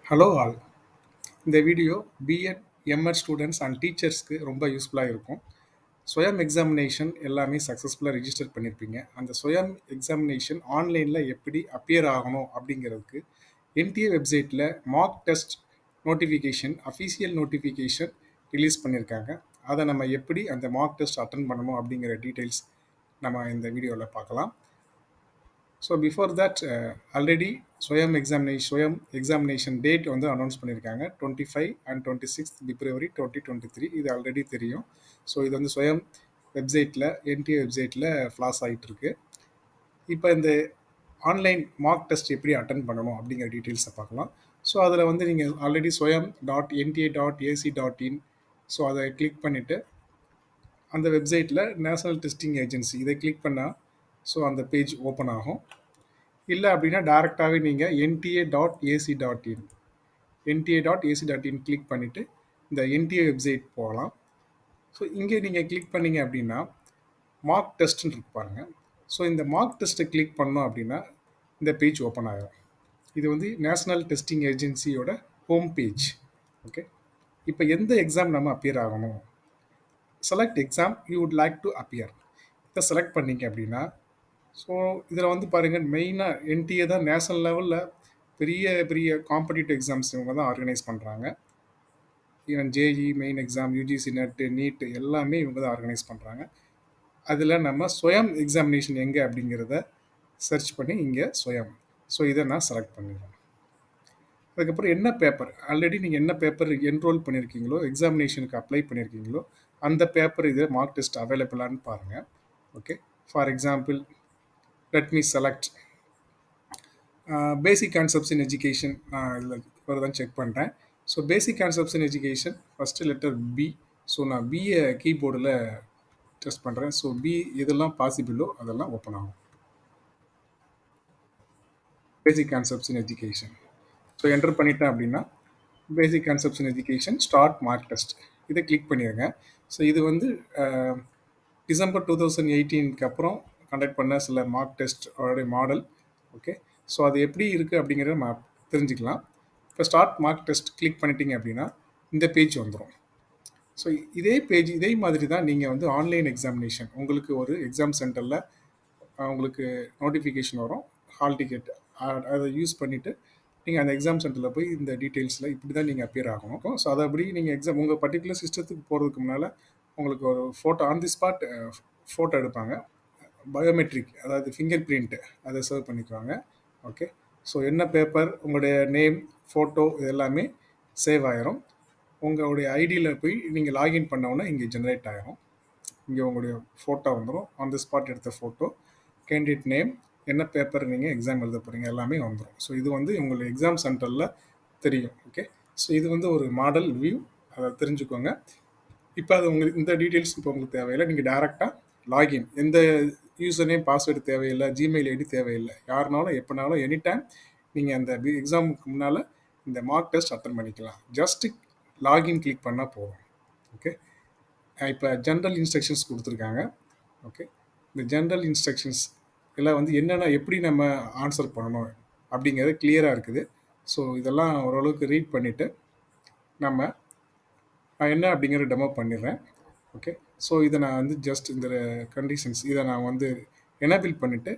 Hello all. இந்த video B.Ed, M.Ed students and டீச்சர்ஸ்க்கு ரொம்ப யூஸ்ஃபுல்லாக இருக்கும். ஸ்வயம் எக்ஸாமினேஷன் எல்லாமே சக்ஸஸ்ஃபுல்லாக ரிஜிஸ்டர் பண்ணியிருப்பீங்க. அந்த ஸ்வயம் எக்ஸாமினேஷன் ஆன்லைனில் எப்படி அப்பியர் ஆகணும் அப்படிங்கிறதுக்கு NTA வெப்சைட்டில் mark test notification official notification release பண்ணியிருக்காங்க. அதை நம்ம எப்படி அந்த மார்க் டெஸ்ட் அட்டன் பண்ணணும் அப்படிங்கிற டீட்டெயில்ஸ் நம்ம இந்த வீடியோவில் பார்க்கலாம். So before that already Swayam examination date வந்து அனௌன்ஸ் பண்ணியிருக்காங்க 25 அண்ட் 26 பிப்ரவரி 2023. இது ஆல்ரெடி தெரியும். ஸோ இது வந்து ஸ்வயம் வெப்சைட்டில் NTA வெப்சைட்டில் ஃப்ளாஷ் ஆகிட்டு இருக்கு. இப்போ இந்த ஆன்லைன் மார்க் டெஸ்ட் எப்படி அட்டன் பண்ணணும் அப்படிங்கிற டீட்டெயில்ஸை பார்க்கலாம். ஸோ அதில் வந்து நீங்கள் ஆல்ரெடி swayam.nta.ac.in ஸோ அதை கிளிக் பண்ணிவிட்டு அந்த வெப்சைட்டில் நேஷனல் டெஸ்டிங் ஏஜென்சி இதை கிளிக் பண்ணால் ஸோ அந்த பேஜ் ஓப்பன் ஆகும். இல்லை அப்படின்னா டேரெக்டாகவே நீங்கள் NTA.ac.in NTA.ac.in கிளிக் பண்ணிவிட்டு இந்த NTA வெப்சைட் போகலாம். ஸோ இங்கே நீங்கள் கிளிக் பண்ணீங்க அப்படின்னா மார்க் டெஸ்ட்னு இருப்பாங்க. ஸோ இந்த மார்க் டெஸ்ட்டை கிளிக் பண்ணோம் அப்படின்னா இந்த பேஜ் ஓப்பன் ஆகும். இது வந்து நேஷனல் டெஸ்டிங் ஏஜென்சியோட ஹோம் பேஜ். ஓகே, இப்போ எந்த எக்ஸாம் நம்ம அப்பியர் ஆகணும், select exam you would like to appear, இதை செலக்ட் பண்ணிங்க அப்படின்னா ஸோ இதில் வந்து பாருங்கள், மெயினாக NTA தான் நேஷனல் லெவலில் பெரிய பெரிய காம்படிட்டிவ் எக்ஸாம்ஸ் இவங்க தான் ஆர்கனைஸ் பண்ணுறாங்க. Even JEE main exam, UGC net, NEET எல்லாமே இவங்க தான் ஆர்கனைஸ் பண்ணுறாங்க. அதில் நம்ம ஸ்வயம் எக்ஸாமினேஷன் எங்கே அப்படிங்கிறத சர்ச் பண்ணி இங்கே ஸ்வயம், ஸோ இதை நான் செலக்ட் பண்ணிடுறேன். அதுக்கப்புறம் என்ன பேப்பர் ஆல்ரெடி நீங்கள் என்ன பேப்பர் என்ரோல் பண்ணியிருக்கீங்களோ, எக்ஸாமினேஷனுக்கு அப்ளை பண்ணியிருக்கீங்களோ அந்த பேப்பர் இது மார்க் டெஸ்ட் அவைலபிளான்னு பாருங்கள். Okay, for example let me select basic concepts in education. இதில் வருதான் செக் பண்ணுறேன். So basic concepts in education first letter B. So நான் பிஏ கீபோர்டில் டெஸ்ட் பண்ணுறேன். ஸோ B இதெல்லாம் பாசிபிளோ அதெல்லாம் ஓப்பன் ஆகும். பேசிக் concepts in education so enter பண்ணிட்டேன் அப்படின்னா பேசிக் concepts in education start mark test இதை கிளிக் பண்ணிடுங்க. ஸோ இது வந்து டிசம்பர் 2018க்கு அப்புறம் கண்டக்ட் பண்ண சில மார்க் டெஸ்ட் அவருடைய மாடல். ஓகே, ஸோ அது எப்படி இருக்குது அப்படிங்கிறத நம்ம தெரிஞ்சுக்கலாம். இப்போ ஸ்டார்ட் மார்க் டெஸ்ட் கிளிக் பண்ணிட்டீங்க அப்படின்னா இந்த பேஜ் வந்துடும். ஸோ இதே பேஜ் இதே மாதிரி தான் நீங்கள் வந்து ஆன்லைன் எக்ஸாமினேஷன் உங்களுக்கு ஒரு எக்ஸாம் சென்டரில் உங்களுக்கு நோட்டிஃபிகேஷன் வரும், ஹால் டிக்கெட் அதை யூஸ் பண்ணிவிட்டு நீங்கள் அந்த எக்ஸாம் சென்டரில் போய் இந்த டீட்டெயில்ஸில் இப்படி தான் நீங்கள் அப்பியர் ஆகணும். ஸோ அதை அப்படி நீங்கள் எக்ஸாம் உங்கள் பர்டிகுலர் சிஸ்டத்துக்கு போகிறதுக்கு முன்னால் உங்களுக்கு ஒரு photo on the spot photo எடுப்பாங்க. பயோமெட்ரிக், அதாவது ஃபிங்கர் பிரிண்ட்டு அதை சர்வ் பண்ணிக்குவாங்க. ஓகே, ஸோ என்ன பேப்பர், உங்களுடைய நேம், ஃபோட்டோ இது எல்லாமே சேவ் ஆகிரும். உங்களுடைய ஐடியில் போய் நீங்கள் லாகின் பண்ணோன்னா இங்கே ஜென்ரேட் ஆகிரும். இங்கே உங்களுடைய ஃபோட்டோ வந்துடும், ஆன் தி ஸ்பாட் எடுத்த ஃபோட்டோ, கேண்டிடேட் நேம், என்ன பேப்பர் நீங்கள் எக்ஸாம் எழுத போகிறீங்க எல்லாமே வந்துடும். ஸோ இது வந்து உங்களுக்கு எக்ஸாம் சென்டரில் தெரியும். ஓகே, ஸோ இது வந்து ஒரு மாடல் வியூ, அதை தெரிஞ்சுக்கோங்க. இப்போ அது உங்களுக்கு இந்த டீட்டெயில்ஸ் இப்போ உங்களுக்கு தேவையில்லை. நீங்கள் டேரெக்டாக லாகின், எந்த யூசர் நேம் பாஸ்வேர்டு தேவையில்லை, ஜிமெயில் ஐடி தேவையில்லை. யாருனாலும் எப்போனாலும் எனி டைம் நீங்கள் அந்த எக்ஸாமுக்கு முன்னால் இந்த மார்க் டெஸ்ட் அட்டன் பண்ணிக்கலாம். ஜஸ்ட்டு லாகின் கிளிக் பண்ணால் போதும். ஓகே, இப்போ ஜென்ரல் இன்ஸ்ட்ரக்ஷன்ஸ் கொடுத்துருக்காங்க. ஓகே, இந்த ஜென்ரல் இன்ஸ்ட்ரக்ஷன்ஸ் எல்லாம் வந்து என்னென்ன எப்படி நம்ம ஆன்சர் பண்ணணும் அப்படிங்கிறது கிளியராக இருக்குது. ஸோ இதெல்லாம் ஓரளவுக்கு ரீட் பண்ணிவிட்டு நான் என்ன அப்படிங்கிற டெமோ பண்ணிடுறேன். ஓகே, ஸோ இதை நான் வந்து ஜஸ்ட் இந்த கண்டிஷன்ஸ் இதை நான் வந்து எனேபிள் பண்ணிவிட்டு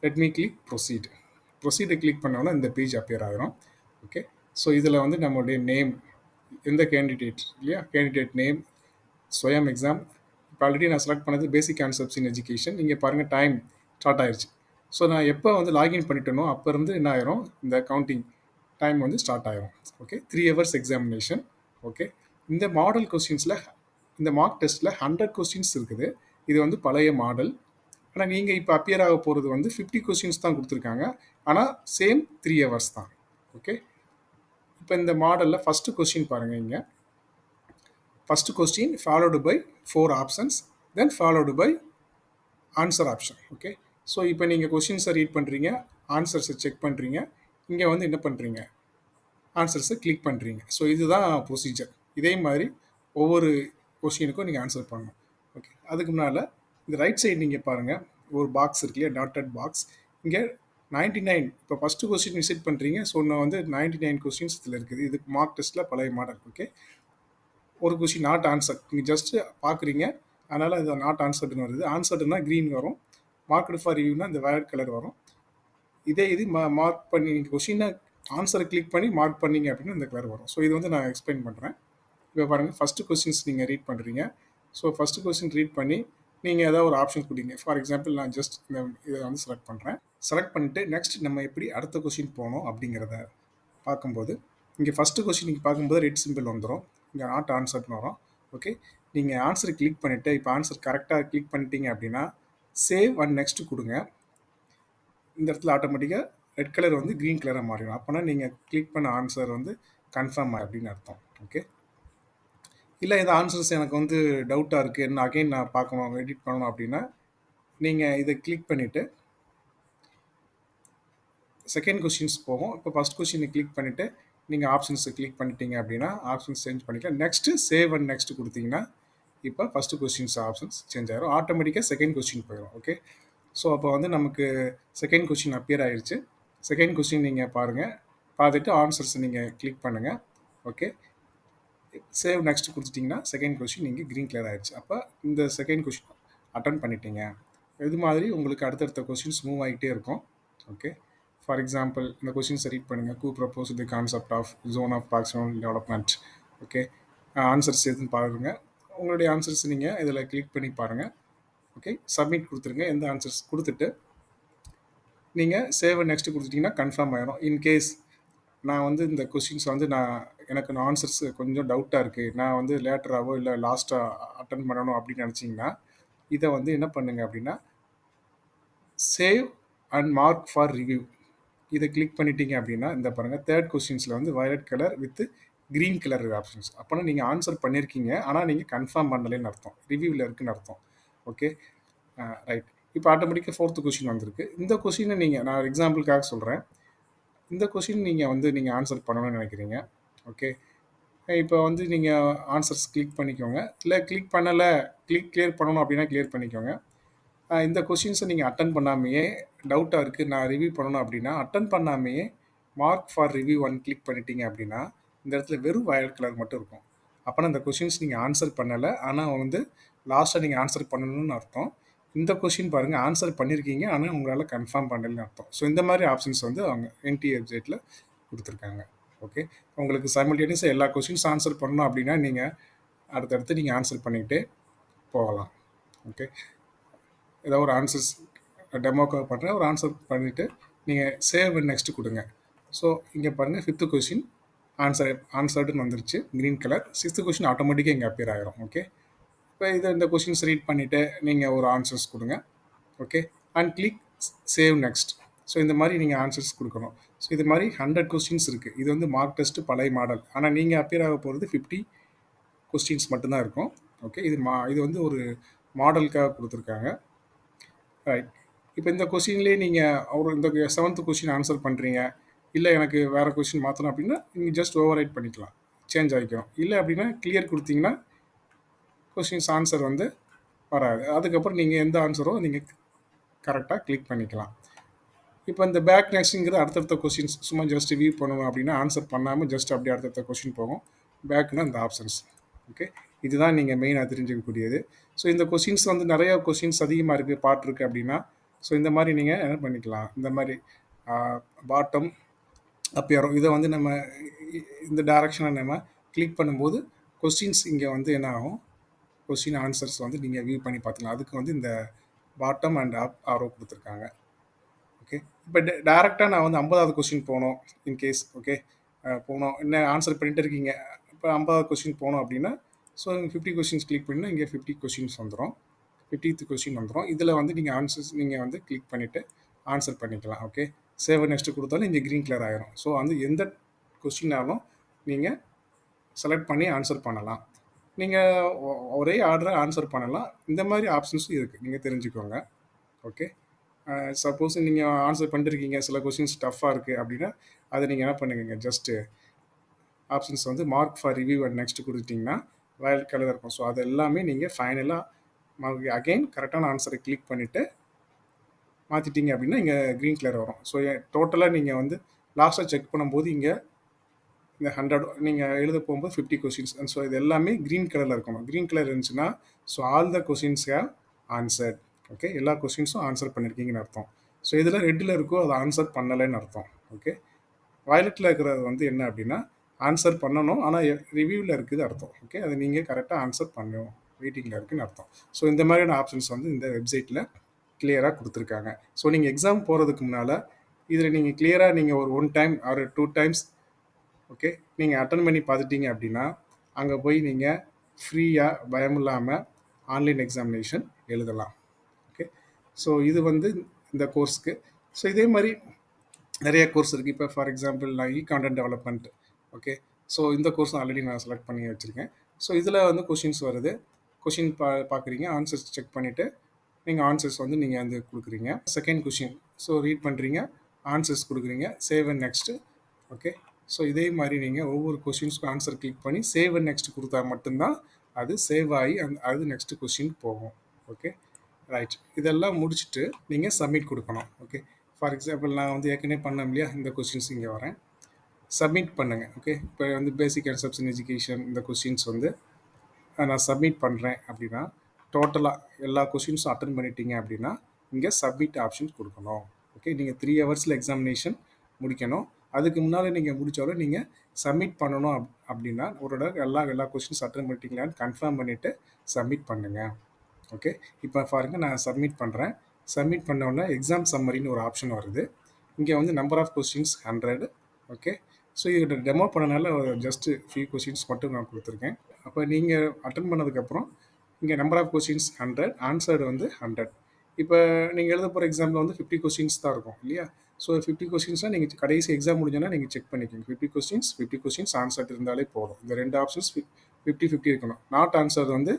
லெட் மீ கிளிக் ப்ரொசீடை கிளிக் பண்ணோன்னா இந்த பேஜ் அப்பியர் ஆகிரும். ஓகே, ஸோ இதில் வந்து நம்மளுடைய நேம், எந்த கேண்டிடேட் இல்லையா, கேண்டிடேட் நேம், ஸ்வயம் எக்ஸாம். இப்போ ஆல்ரெடி நான் செலக்ட் பண்ணது பேசிக் கான்செப்ட்ஸ் இன் எஜுகேஷன். இங்கே பாருங்கள் டைம் ஸ்டார்ட் ஆயிடுச்சு. ஸோ நான் எப்போ வந்து லாகின் பண்ணிட்டேனோ அப்போ இருந்து என்ன ஆயிரும், இந்த கவுண்டிங் டைம் வந்து ஸ்டார்ட் ஆயிரும். Okay, 3 hours examination. ஓகே, இந்த மாடல் கொஸ்டின்ஸில் இந்த மார்க் டெஸ்ட்டில் 100 கொஸ்டின்ஸ் இருக்குது. இது வந்து பழைய மாடல். ஆனால் நீங்கள் இப்போ அப்பியர் ஆக போகிறது வந்து 50 கொஸ்டின்ஸ் தான் கொடுத்துருக்காங்க. ஆனால் சேம் 3 hours தான். ஓகே, இப்போ இந்த மாடலில் ஃபஸ்ட்டு கொஸ்டின் பாருங்கள். இங்கே first question followed by 4 options, then followed by answer option. Okay, so இப்போ நீங்கள் கொஸ்டின்ஸை ரீட் பண்ணுறீங்க, ஆன்சர்ஸை செக் பண்ணுறீங்க, இங்கே வந்து என்ன பண்ணுறீங்க, ஆன்சர்ஸை கிளிக் பண்ணுறீங்க. ஸோ இதுதான் ப்ரொசீஜர். இதே மாதிரி ஒவ்வொரு கொஸ்டினுக்கும் நீங்கள் ஆன்சர் பண்ணணும். ஓகே, அதுக்கு முன்னால் இந்த ரைட் சைடு நீங்கள் பாருங்கள், ஒரு பாக்ஸ் இருக்கு இல்லையா, டாட்டட் பாக்ஸ். இங்கே 99 இப்போ ஃபஸ்ட்டு கொஸ்டின் விசிட் பண்ணுறீங்க. ஸோ நான் வந்து 99 கொஸ்டின்ஸ் இதில் இருக்குது. இது மார்க் டெஸ்ட்டில் பழைய மாடல். ஓகே, ஒரு கொஸ்டின் நாட் ஆன்சர், நீங்கள் ஜஸ்ட்டு பார்க்குறீங்க, அதனால் அது நாட் ஆன்சர்டுன்னு வருது. ஆன்சர்டுனா க்ரீன் வரும், மார்க்டு ஃபார் ரிவ்யூனா இந்த வயலட் கலர் வரும். இதே இது மார்க் பண்ணி கொஸ்டினை ஆன்சரை கிளிக் பண்ணி மார்க் பண்ணீங்க அப்படின்னா இந்த கலர் வரும். ஸோ இது வந்து நான் எக்ஸ்பிளைன் பண்ணுறேன். இப்போ பாருங்கள், ஃபஸ்ட்டு கொஸ்டின்ஸ் நீங்கள் ரீட் பண்ணுறீங்க. ஸோ ஃபஸ்ட்டு கொஸ்டின் ரீட் பண்ணி நீங்கள் ஏதாவது ஒரு ஆப்ஷன் கொடுங்க. ஃபார் எக்ஸாம்பிள் நான் ஜஸ்ட் இதை வந்து செலக்ட் பண்ணுறேன். செலக்ட் பண்ணிட்டு நெக்ஸ்ட் நம்ம எப்படி அடுத்த கொஸ்டின் போகணும் அப்படிங்கிறத பார்க்கும்போது, இங்கே ஃபஸ்ட்டு கொஸ்டின் நீங்கள் பார்க்கும்போது ரெட் சிம்பிள் வந்துடும், இங்கே நாட் ஆன்சர்னு வரும். ஓகே, நீங்கள் ஆன்சரை கிளிக் பண்ணிவிட்டு இப்போ ஆன்சர் கரெக்டாக கிளிக் பண்ணிட்டீங்க அப்படின்னா சேவ் அண்ட் நெக்ஸ்ட் கொடுங்க. இந்த இடத்துல ஆட்டோமேட்டிக்காக ரெட் கலர் வந்து க்ரீன் கலராக மாறிடும். அப்போனா நீங்கள் கிளிக் பண்ண ஆன்சர் வந்து கன்ஃபார்ம் அப்படின்னு அர்த்தம். ஓகே, இல்லை இந்த ஆன்சர்ஸ் எனக்கு வந்து டவுட்டாக இருக்குது, என்ன அகைன் நான் பார்க்கணும், எடிட் பண்ணணும் அப்படின்னா நீங்கள் இதை கிளிக் பண்ணிவிட்டு செகண்ட் கொஸ்டின்ஸ் போகும். இப்போ ஃபஸ்ட் கொஸ்டினை கிளிக் பண்ணிவிட்டு நீங்கள் ஆப்ஷன்ஸை கிளிக் பண்ணிட்டீங்க அப்படின்னா ஆப்ஷன்ஸ் சேஞ்ச் பண்ணிக்கலாம். நெக்ஸ்ட்டு சேவ் அண்ட் நெக்ஸ்ட் கொடுத்தீங்கன்னா இப்போ ஃபஸ்ட்டு கொஸ்டின்ஸ் ஆப்ஷன்ஸ் சேஞ்ச் ஆகிரும், ஆட்டோமேட்டிக்காக செகண்ட் கொஸ்டின் போயிடும். ஓகே, ஸோ அப்போ வந்து நமக்கு செகண்ட் கொஸ்டின் அப்பியர் ஆயிடுச்சு. செகண்ட் கொஸ்டின் நீங்கள் பாருங்கள், பார்த்துட்டு ஆன்சர்ஸ் நீங்கள் கிளிக் பண்ணுங்கள். ஓகே, சேவ் நெக்ஸ்ட் கொடுத்துட்டிங்கன்னா செகண்ட் கொஸ்டின் நீங்கள் க்ரீன் கலர் ஆயிடுச்சு. அப்போ இந்த செகண்ட் கொஸ்டின் அட்டன் பண்ணிட்டீங்க. இது மாதிரி உங்களுக்கு அடுத்தடுத்த கொஸ்டின்ஸ் மூவ் ஆகிட்டே இருக்கும். ஓகே, ஃபார் எக்ஸாம்பிள் இந்த கொஸ்டின்ஸை ரீட் பண்ணுங்கள். Who propose the concept of zone of maximum development. Okay, answers எதுன்னு பாருங்கள். உங்களுடைய ஆன்சர்ஸ் நீங்கள் இதில் கிளிக் பண்ணி பாருங்கள். ஓகே, சப்மிட் கொடுத்துருங்க. எந்த ஆன்சர்ஸ் கொடுத்துட்டு நீங்கள் சேவ் நெக்ஸ்ட் கொடுத்துட்டிங்கன்னா கன்ஃபார்ம் ஆகிடும். இன்கேஸ் நான் வந்து இந்த கொஸ்டின்ஸ் வந்து எனக்கு ஆன்சர்ஸ் கொஞ்சம் டவுட்டாக இருக்குது, நான் வந்து லேட்டராகவோ இல்லை லாஸ்ட்டாக அட்டன் பண்ணணும் அப்படின்னு நினச்சிங்கன்னா இதை வந்து என்ன பண்ணுங்க அப்படின்னா save and mark for review இதை கிளிக் பண்ணிட்டீங்க அப்படின்னா இந்த பாருங்கள், தேர்ட் கொஸ்டின்ஸில் வந்து violet colour with green colour options. அப்போனா நீங்கள் ஆன்சர் பண்ணியிருக்கீங்க, ஆனால் நீங்கள் கன்ஃபார்ம் பண்ணலைன்னு அர்த்தம், ரிவ்யூவில் இருக்குன்னு அர்த்தம். Okay, right. இப்போ ஆட்டோமேட்டிக்காக ஃபோர்த்து கொஸ்டின் வந்திருக்கு. இந்த கொஸ்டினை நீங்கள், நான் எக்ஸாம்பிளுக்காக சொல்கிறேன், இந்த கொஸ்டின் நீங்கள் ஆன்சர் பண்ணணும்னு நினைக்கிறீங்க. ஓகே, இப்போ வந்து நீங்கள் ஆன்சர்ஸ் கிளிக் பண்ணிக்கோங்க, இல்லை கிளிக் பண்ணலை, கிளியர் பண்ணணும் அப்படின்னா கிளியர் பண்ணிக்கோங்க. இந்த கொஸ்டின்ஸை நீங்கள் அட்டன் பண்ணாமையே டவுட்டாக இருக்குது, நான் ரிவ்யூ பண்ணணும் அப்படின்னா அட்டன் பண்ணாமையே mark for review on click பண்ணிட்டீங்க அப்படின்னா இந்த இடத்துல வெறும் வயலட் கலர் மட்டும் இருக்கும். அப்போனா இந்த கொஸ்டின்ஸ் நீங்கள் ஆன்சர் பண்ணலை, ஆனால் வந்து லாஸ்ட்டாக நீங்கள் ஆன்சர் பண்ணணும்னு அர்த்தம். இந்த கொஸ்டின் பாருங்கள், ஆன்சர் பண்ணியிருக்கீங்க ஆனால் உங்களால் கன்ஃபார்ம் பண்ணலன்னு அர்த்தம். ஸோ இந்த மாதிரி ஆப்ஷன்ஸ் வந்து அவங்க NTA வெப்சைட்டில் கொடுத்துருக்காங்க. ஓகே, உங்களுக்கு சைமல்டேனியஸாக எல்லா கொஸ்டின்ஸ் ஆன்சர் பண்ணணும் அப்படின்னா நீங்கள் அடுத்தடுத்து நீங்கள் ஆன்சர் பண்ணிக்கிட்டே போகலாம். ஓகே, ஏதோ ஒரு ஆன்சர்ஸ் டெமோக்காக பண்ணுறேன், ஒரு ஆன்சர் பண்ணிவிட்டு நீங்கள் சேவ் நெக்ஸ்ட் கொடுங்க. ஸோ இங்கே பாருங்கள், ஃபிஃப்த்து கொஸ்டின் ஆன்சர்டுன்னு வந்துருச்சு க்ரீன் கலர். சிக்ஸ்த்து கொஸ்டின் ஆட்டோமேட்டிக்காக இங்கே அப்பியர் ஆகிரும். ஓகே, இப்போ இந்த கொஸ்டின்ஸ் ரீட் பண்ணிவிட்டு நீங்கள் ஒரு ஆன்சர்ஸ் கொடுங்க. Okay, and click save next. So இந்த மாதிரி நீங்கள் ஆன்சர்ஸ் கொடுக்கணும். ஸோ இது மாதிரி 100 கொஸ்டின்ஸ் இருக்குது. இது வந்து மார்க் டெஸ்ட்டு பழைய மாடல், ஆனால் நீங்கள் அப்பியர் ஆக போகிறது 50 கொஸ்டின்ஸ் மட்டும்தான் இருக்கும். ஓகே, இது வந்து ஒரு மாடலுக்காக கொடுத்துருக்காங்க. ரைட். இப்போ இந்த கொஸ்டின்லேயே நீங்கள் இந்த 7th கொஸ்டின் ஆன்சர் பண்ணுறீங்க, இல்லை எனக்கு வேறு கொஸ்டின் மாற்றணும் அப்படின்னா நீங்கள் ஜஸ்ட் ஓவர் ரைட் பண்ணிக்கலாம், சேஞ்ச் ஆகிக்கும். இல்லை அப்படின்னா கிளியர் கொடுத்தீங்கன்னா கொஸ்டின்ஸ் ஆன்சர் வந்து வராது. அதுக்கப்புறம் நீங்கள் எந்த ஆன்சரோ நீங்கள் கரெக்டாக கிளிக் பண்ணிக்கலாம். இப்போ இந்த பேக் நெக்ஸ்ட்டுங்கிறது அடுத்தடுத்த கொஸ்டின்ஸ் சும்மா ஜஸ்ட் வியூ பண்ணுவோம் அப்படின்னா ஆன்சர் பண்ணாமல் ஜஸ்ட் அப்படியே அடுத்தடுத்த கொஸ்டின் போகும். பேக்குன்னா இந்த ஆப்ஷன்ஸ். ஓகே, இதுதான் நீங்கள் மெயினாக தெரிஞ்சுக்கக்கூடியது. ஸோ இந்த கொஸ்டின்ஸ் வந்து நிறைய கொஸ்டின்ஸ் அதிகமாக இருக்குது, பார்ட் இருக்குது அப்படின்னா ஸோ இந்த மாதிரி நீங்கள் என்ன பண்ணிக்கலாம், இந்த மாதிரி பாட்டம் அப்பியரும் இதை வந்து நம்ம இந்த டைரக்ஷனை நம்ம கிளிக் பண்ணும்போது கொஸ்டின்ஸ் இங்கே வந்து என்ன ஆகும், கொஸ்டின் ஆன்சர்ஸ் வந்து நீங்கள் வியூ பண்ணி பார்த்துக்கலாம். அதுக்கு வந்து இந்த பாட்டம் அண்ட் அப் ஆரோ கொடுத்துருக்காங்க. ஓகே, இப்போ டேரெக்டாக நான் வந்து 50வது கொஸ்டின் போகணும் இன்கேஸ். ஓகே, போகணும், என்ன ஆன்சர் பண்ணிட்டு இருக்கீங்க, இப்போ 50வது கொஸ்டின் போகணும் அப்படின்னா ஸோ 50 கொஸ்டின்ஸ் கிளிக் பண்ணினா இங்கே 50 கொஸ்டின்ஸ் வந்துடும், 50th கொஸ்டின் வந்துடும். இதில் வந்து நீங்கள் ஆன்சர்ஸ் நீங்கள் வந்து கிளிக் பண்ணிவிட்டு ஆன்சர் பண்ணிக்கலாம். ஓகே, சேவ் நெக்ஸ்ட்டு கொடுத்தாலும் இங்கே க்ரீன் கலர் ஆகிரும். ஸோ வந்து எந்த கொஸ்டினாலும் நீங்கள் செலக்ட் பண்ணி ஆன்சர் பண்ணலாம், நீங்கள் ஒரே ஆர்டரை ஆன்சர் பண்ணலாம். இந்த மாதிரி ஆப்ஷன்ஸும் இருக்குது, நீங்கள் தெரிஞ்சுக்கோங்க. ஓகே, சப்போஸ் நீங்கள் ஆன்சர் பண்ணிருக்கீங்க, சில கொஸ்டின்ஸ் டஃப்பாக இருக்குது அப்படின்னா அதை நீங்கள் என்ன பண்ணுங்க, ஜஸ்ட்டு ஆப்ஷன்ஸ் வந்து mark for review and next கொடுத்துட்டிங்கன்னா வயலட் கலர் இருக்கும். ஸோ அது எல்லாமே நீங்கள் ஃபைனலாக அகெயின் கரெக்டான ஆன்சரை கிளிக் பண்ணிவிட்டு மாற்றிட்டீங்க அப்படின்னா இங்கே க்ரீன் கலர் வரும். ஸோ டோட்டலாக நீங்கள் வந்து லாஸ்ட்டாக செக் பண்ணும்போது இங்கே இந்த 100 நீங்கள் எழுத போகும்போது 50 கொஷின்ஸ். ஸோ இது எல்லாமே க்ரீன் கலரில் இருக்கணும். க்ரீன் கலர் இருந்துச்சுன்னா so all the questions have answered. Okay, எல்லா கொஷின்ஸும் ஆன்சர் பண்ணியிருக்கீங்கன்னு அர்த்தம். ஸோ இதில் ரெட்டில் இருக்கோ அதை ஆன்சர் பண்ணலைன்னு அர்த்தம். ஓகே, வயலட்டில் இருக்கிறது வந்து என்ன அப்படின்னா ஆன்சர் பண்ணணும், ஆனால் ரிவ்யூவில் இருக்குது அர்த்தம். ஓகே, அது நீங்கள் கரெக்டாக ஆன்சர் பண்ணணும், வெயிட்டிங்கில் இருக்குதுன்னு அர்த்தம். ஸோ இந்த மாதிரியான ஆப்ஷன்ஸ் வந்து இந்த வெப்சைட்டில் கிளியராக கொடுத்துருக்காங்க. ஸோ நீங்கள் எக்ஸாம் போகிறதுக்கு முன்னால் இதில் நீங்கள் கிளியராக நீங்கள் ஒரு 1 டைம் ஒரு 2 டைம்ஸ் ஓகே நீங்கள் அட்டன் பண்ணி பார்த்துட்டீங்க அப்படின்னா அங்கே போய் நீங்கள் ஃப்ரீயாக பயம் இல்லாமல் ஆன்லைன் எக்ஸாமினேஷன் எழுதலாம். ஓகே, ஸோ இது வந்து இந்த கோர்ஸ்க்கு. ஸோ இதே மாதிரி நிறைய கோர்ஸ் இருக்குது. இப்போ ஃபார் எக்ஸாம்பிள் நான் கான்டென்ட் டெவலப்மெண்ட். ஓகே, ஸோ இந்த கோர்ஸ் ஆல்ரெடி நான் செலக்ட் பண்ணி வச்சுருக்கேன். ஸோ இதில் வந்து கொஷின்ஸ் வருது, கொஷின் பார்க்குறீங்க, ஆன்சர்ஸ் செக் பண்ணிவிட்டு நீங்கள் ஆன்சர்ஸ் வந்து நீங்கள் வந்து கொடுக்குறீங்க. செகண்ட் கொஷின் ஸோ ரீட் பண்ணுறீங்க, ஆன்சர்ஸ் கொடுக்குறீங்க, save and next. Okay, so இதே மாதிரி நீங்கள் ஒவ்வொரு கொஷின்ஸ்க்கும் ஆன்சர் கிளிக் பண்ணி சேவ் அண்ட் நெக்ஸ்ட் கொடுத்தா மட்டும்தான் அது சேவ் ஆகி அது நெக்ஸ்ட் கொஷின் போகும். Okay, right. இதெல்லாம் முடிச்சுட்டு நீங்கள் சப்மிட் கொடுக்கணும். ஓகே, ஃபார் எக்ஸாம்பிள் நான் வந்து ஏற்கனவே பண்ணேன் இல்லையா, இந்த கொஷின்ஸ் இங்கே வரேன், சப்மிட் பண்ணுங்கள். ஓகே, இப்போ வந்து பேசிக் கன்செப்ட்ஸ் இன் எஜுகேஷன் இந்த கொஷின்ஸ் வந்து நான் சப்மிட் பண்ணுறேன் அப்படின்னா டோட்டலாக எல்லா கொஷின்ஸும் அட்டன் பண்ணிட்டீங்க அப்படின்னா இங்கே சப்மிட் ஆப்ஷன் கொடுக்கணும். ஓகே, நீங்கள் 3 ஹவர்ஸில் எக்ஸாமினேஷன் முடிக்கணும். அதுக்கு முன்னால் நீங்கள் முடித்தாலும் நீங்கள் சப்மிட் பண்ணணும் அப்படின்னா ஒரு எல்லா கொஷின்ஸ் அட்டன் பண்ணிட்டீங்களான்னு கன்ஃபார்ம் பண்ணிவிட்டு சப்மிட் பண்ணுங்கள். ஓகே, இப்போ பாருங்கள் நான் சப்மிட் பண்ணுறேன். சப்மிட் பண்ணோன்னே எக்ஸாம் சம்மரின்னு ஒரு ஆப்ஷன் வருது. இங்கே வந்து number of questions 100. Okay, so இது டெமோ பண்ணனால ஜஸ்ட்டு ஃபியூ கொஸ்டின்ஸ் மட்டும் நான் கொடுத்துருக்கேன். அப்போ நீங்கள் அட்டன் பண்ணதுக்கப்புறம் இங்கே நம்பர் ஆஃப் கொஸ்டின்ஸ் 100, ஆன்சர்டு வந்து 100. இப்போ நீங்கள் எழுத போகிற எக்ஸாமில் வந்து 50 கொஸ்டின்ஸ் தான் இருக்கும் இல்லையா. ஸோ 50 கொஸ்டின்ஸ்னால் நீங்கள் கடைசி எக்ஸாம் முடிஞ்சோன்னா நீங்கள் செக் பண்ணிக்கோங்க. 50 கொஸ்டின்ஸ் ஆன்சர் இருந்தாலே போதும். இந்த 2 ஆப்ஷன்ஸ் 50-50 இருக்கணும். நாட் ஆன்சர் வந்து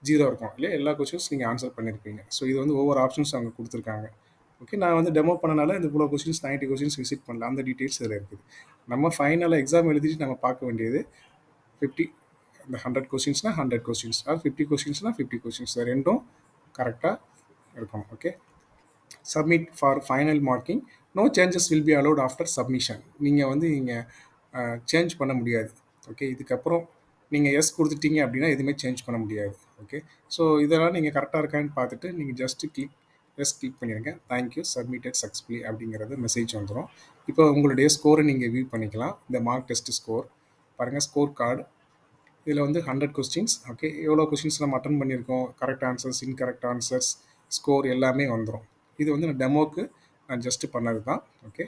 0 இருக்கும் இல்லையா. எல்லா கொஸ்டின்ஸ் நீங்கள் ஆன்சர் பண்ணியிருப்பீங்க. ஸோ இது வந்து ஒவ்வொரு ஆப்ஷன்ஸ் அவங்க கொடுத்துருக்காங்க. ஓகே, நான் வந்து டெமோ பண்ணனால இந்த இவ்வளோ கொஸ்டின்ஸ் 90 கொஸ்டின்ஸ் விசிட் பண்ணல, அந்த டீட்டெயில்ஸ் இதில் இருக்குது. நம்ம ஃபைனலாக எக்ஸாம் எழுதிட்டு நம்ம பார்க்க வேண்டியது 50 இந்த 100 கொஸ்டின்ஸ்னால் 100 கொஸ்டின்ஸ், அது 50 கொஸ்டின்ஸ்னால் 50 கொஸ்டின்ஸ், ரெண்டும் கரெக்டாக இருக்கும். Okay, submit for final marking. No changes will be allowed after submission. நீங்கள் வந்து நீங்கள் சேஞ்ச் பண்ண முடியாது. ஓகே, இதுக்கப்புறம் நீங்கள் எஸ் கொடுத்துட்டீங்க அப்படின்னா எதுவுமே சேஞ்ச் பண்ண முடியாது. ஓகே, ஸோ இதெல்லாம் நீங்கள் கரெக்டாக இருக்கான்னு பார்த்துட்டு நீங்கள் ஜஸ்ட்டு கிளிக் பண்ணிடுங்க. தேங்க்யூ சப்மிட்டட் சக்ஸஸ்ஃபுல்லி அப்படிங்கிறது மெசேஜ் வந்துடும். இப்போ உங்களுடைய ஸ்கோரை நீங்கள் வியூ பண்ணிக்கலாம். இந்த மார்க் டெஸ்ட் ஸ்கோர் பாருங்கள், ஸ்கோர் கார்டு. இதில் வந்து 100 கொஸ்டின்ஸ். ஓகே, எவ்வளோ கொஸ்டின்ஸ் நம்ம அட்டன் பண்ணியிருக்கோம், correct answers, incorrect answers, score எல்லாமே வந்துடும். இது வந்து நான் டெமோக்கு நான் ஜஸ்ட்டு பண்ணது தான். ஓகே,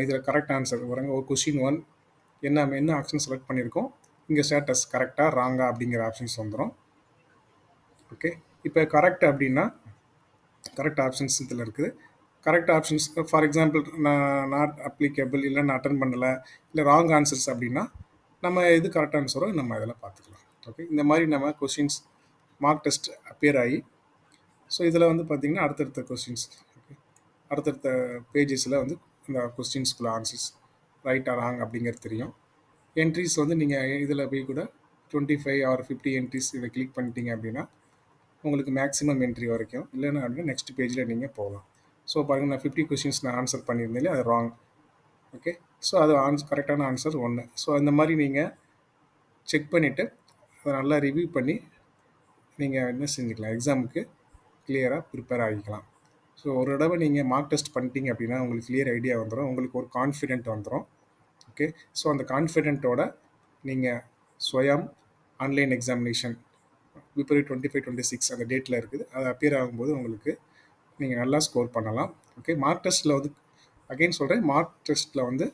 இதில் கரெக்ட் ஆன்சர் பாருங்க, ஒரு கொஸ்டின் 1 என்ன ஆப்ஷன் செலக்ட் பண்ணியிருக்கோம், இங்கே ஸ்டேட்டஸ் கரெக்டாக ராங்கா அப்படிங்கிற ஆப்ஷன்ஸ் வந்துடும். ஓகே, இப்போ கரெக்ட் அப்படின்னா கரெக்ட் ஆப்ஷன்ஸ் இதில் இருக்குது. கரெக்ட் ஆப்ஷன்ஸ் ஃபார் எக்ஸாம்பிள் நான் நாட் அப்ளிகபிள், இல்லை நான் அட்டன் பண்ணலை, இல்லை ராங் ஆன்சர்ஸ் அப்படின்னா நம்ம எது கரெக்ட் ஆன்சரோ நம்ம இதெல்லாம் பார்த்துக்கலாம். ஓகே, இந்த மாதிரி நம்ம கொஸ்டின்ஸ் மார்க் டெஸ்ட் அப்பியர் ஆகி ஸோ இதில் வந்து பார்த்திங்கன்னா அடுத்தடுத்த கொஸ்டின்ஸ், ஓகே, அடுத்தடுத்த பேஜஸில் வந்து இந்த கொஸ்டின்ஸ்குள்ள ஆன்சர்ஸ் ரைட்டாக ராங் அப்படிங்கிறது தெரியும். என்ட்ரிஸ் வந்து நீங்கள் இதில் போய் கூட 25 ஆர் 50 என்ட்ரிஸ் இதை கிளிக் பண்ணிட்டீங்க அப்படின்னா உங்களுக்கு மேக்ஸிமம் என்ட்ரி வரைக்கும், இல்லைன்னா அப்படின்னா நெக்ஸ்ட் பேஜில் நீங்கள் போகலாம். ஸோ பாருங்கள், நான் 50 கொஸ்டின்ஸ் நான் ஆன்சர் பண்ணியிருந்தேன், அது ராங். ஓகே, ஸோ அது கரெக்டான ஆன்சர் 1. ஸோ அந்த மாதிரி நீங்கள் செக் பண்ணிவிட்டு அதை நல்லா ரிவ்யூ பண்ணி நீங்கள் என்ன செஞ்சுக்கலாம், எக்ஸாமுக்கு கிளியராக ப்ரிப்பேர் ஆகிக்கலாம். ஸோ ஒரு தடவை நீங்கள் மார்க் டெஸ்ட் பண்ணிட்டீங்க அப்படின்னா உங்களுக்கு கிளியர் ஐடியா வந்துடும், உங்களுக்கு ஒரு கான்ஃபிடென்ட் வந்துடும். ஓகே, ஸோ அந்த கான்ஃபிடென்ட்டோட நீங்கள் ஸ்வயம் ஆன்லைன் எக்ஸாமினேஷன் பிப்ரவரி 25-26 அந்த டேட்டில் இருக்குது, அது அப்பியர் ஆகும்போது உங்களுக்கு நீங்கள் நல்லா ஸ்கோர் பண்ணலாம். ஓகே, மார்க் டெஸ்ட்டில் வந்து அகைன் சொல்கிறேன், மார்க் டெஸ்ட்டில் வந்து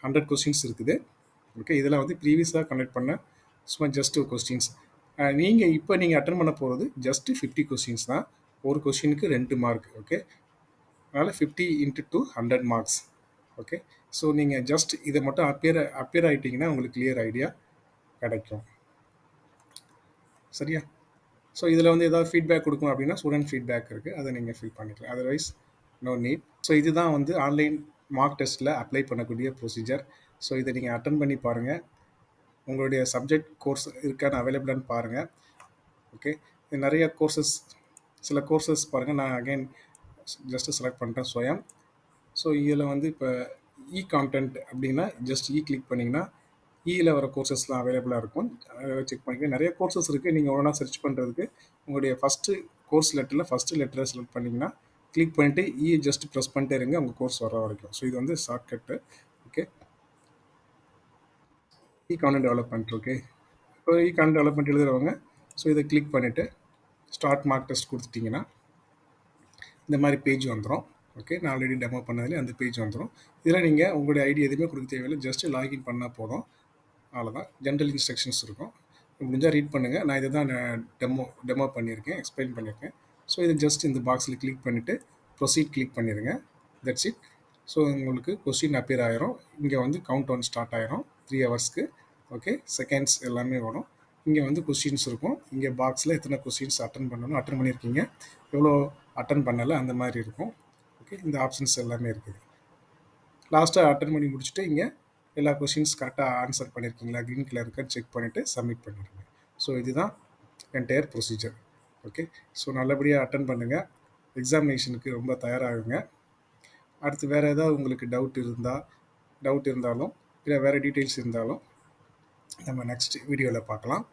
100 கொஸ்டின்ஸ் இருக்குது. ஓகே, இதில் வந்து ப்ரீவியஸாக கண்டக்ட் பண்ண சும்மா ஜஸ்ட் கொஸ்டின்ஸ். நீங்கள் அட்டன் பண்ண போகிறது ஜஸ்ட்டு 50 கொஸ்டின்ஸ் தான். ஒரு கொஸ்டினுக்கு 2 மார்க். ஓகே, அதனால் 50 × 2 100 மார்க்ஸ். ஓகே, ஸோ நீங்கள் ஜஸ்ட் இதை மட்டும் அப்பியர் ஆகிட்டிங்கன்னா உங்களுக்கு கிளியர் ஐடியா கிடைக்கும். சரியா? ஸோ இதில் வந்து ஏதாவது ஃபீட்பேக் கொடுக்கணும் அப்படின்னா ஸ்டூடெண்ட் ஃபீட்பேக் இருக்குது, அதை நீங்கள் ஃபில் பண்ணிக்கலாம். Otherwise no need. ஸோ இதுதான் வந்து ஆன்லைன் மார்க் டெஸ்ட்டில் அப்ளை பண்ணக்கூடிய ப்ரொசீஜர். ஸோ இதை நீங்கள் அட்டன் பண்ணி பாருங்கள், உங்களுடைய சப்ஜெக்ட் கோர்ஸ் இருக்கான்னு அவைலபிளான்னு பாருங்கள். ஓகே, நிறைய கோர்சஸ், சில கோர்சஸ் பாருங்கள், நான் அகைன் ஜஸ்ட்டு செலக்ட் பண்ணிட்டேன் ஸ்வயம். ஸோ இதில் வந்து இப்போ இ கான்டென்ட் அப்படின்னா ஜஸ்ட் இ கிளிக் பண்ணிங்கன்னா இயில் வர கோர்சஸ்லாம் அவைலபிளாக இருக்கும். செக் பண்ணிக்க நிறைய கோர்சஸ் இருக்குது. நீங்கள் ஒன்றா சர்ச் பண்ணுறதுக்கு உங்களுடைய ஃபஸ்ட்டு கோர்ஸ் லெட்டரில் ஃபஸ்ட்டு லெட்டரை செலக்ட் பண்ணிங்கன்னா கிளிக் பண்ணிவிட்டு இ ஜஸ்ட் ப்ரெஸ் பண்ணிட்டே இருங்க உங்கள் கோர்ஸ் வர வரைக்கும். ஸோ இது வந்து ஷார்ட்கட்டு. ஓகே, இ கான்டென்ட் டெவலப்மெண்ட். ஓகே, இப்போ இ கான்டென்ட் டெவலப்மெண்ட் எழுதுறவங்க ஸோ இதை கிளிக் பண்ணிவிட்டு ஸ்டார்ட் மார்க் டெஸ்ட் கொடுத்துட்டிங்கன்னா இந்த மாதிரி பேஜ் வந்துடும். ஓகே, நான் ஆல்ரெடி டெமோ பண்ணதுலேயே அந்த பேஜ் வந்துடும். இதில் நீங்கள் உங்களுடைய ஐடி எதுவுமே கொடுக்க தேவையில்லை, ஜஸ்ட்டு லாகின் பண்ணால் போதும். அவ்வளோதான். ஜென்ரல் இன்ஸ்ட்ரக்ஷன்ஸ் இருக்கும், முடிஞ்சால் ரீட் பண்ணுங்கள். நான் இதை தான் டெமோ பண்ணியிருக்கேன், எக்ஸ்பிளைன் பண்ணியிருக்கேன். ஸோ இதை ஜஸ்ட் இந்த பாக்ஸில் கிளிக் பண்ணிவிட்டு ப்ரொசீட் கிளிக் பண்ணிடுங்க. That's it. ஸோ உங்களுக்கு கொஸ்டின் அப்பியர் ஆயிரும். இங்கே வந்து கவுண்ட் டவுன் ஸ்டார்ட் ஆயிரும் 3 ஹவர்ஸ்க்கு. ஓகே, செகண்ட்ஸ் எல்லாமே வரும். இங்கே வந்து கொஸ்டின்ஸ் இருக்கும். இங்கே பாக்ஸில் எத்தனை கொஸ்டின்ஸ் அட்டன் பண்ணணும், அட்டன் பண்ணியிருக்கீங்க, எவ்வளோ அட்டன் பண்ணலை, அந்த மாதிரி இருக்கும். ஓகே, இந்த ஆப்ஷன்ஸ் எல்லாமே இருக்குது. லாஸ்ட்டாக அட்டன் பண்ணி முடிச்சுட்டு இங்கே எல்லா கொஸ்டின்ஸ் கரெக்டாக ஆன்சர் பண்ணியிருக்கீங்களா க்ரீன் கலர் இருக்க செக் பண்ணிவிட்டு சப்மிட் பண்ணிடுங்க. ஸோ இதுதான் என்டையர் ப்ரொசீஜர். ஓகே, ஸோ நல்லபடியாக அட்டன் பண்ணுங்கள். எக்ஸாமினேஷனுக்கு ரொம்ப தயாராகுங்க. அடுத்து வேறு ஏதாவது உங்களுக்கு டவுட் இருந்தாலும் இல்லை வேறு டீட்டெயில்ஸ் இருந்தாலும் நம்ம நெக்ஸ்ட் வீடியோவில் பார்க்கலாம்.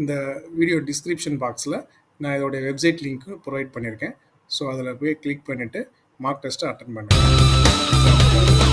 இந்த வீடியோ டிஸ்கிரிப்ஷன் பாக்ஸில் நான் இதோடைய வெப்சைட் லிங்க்கு ப்ரொவைட் பண்ணியிருக்கேன். ஸோ அதில் போய் கிளிக் பண்ணிவிட்டு மார்க் டெஸ்ட்டை அட்டன் பண்ணுங்கள்.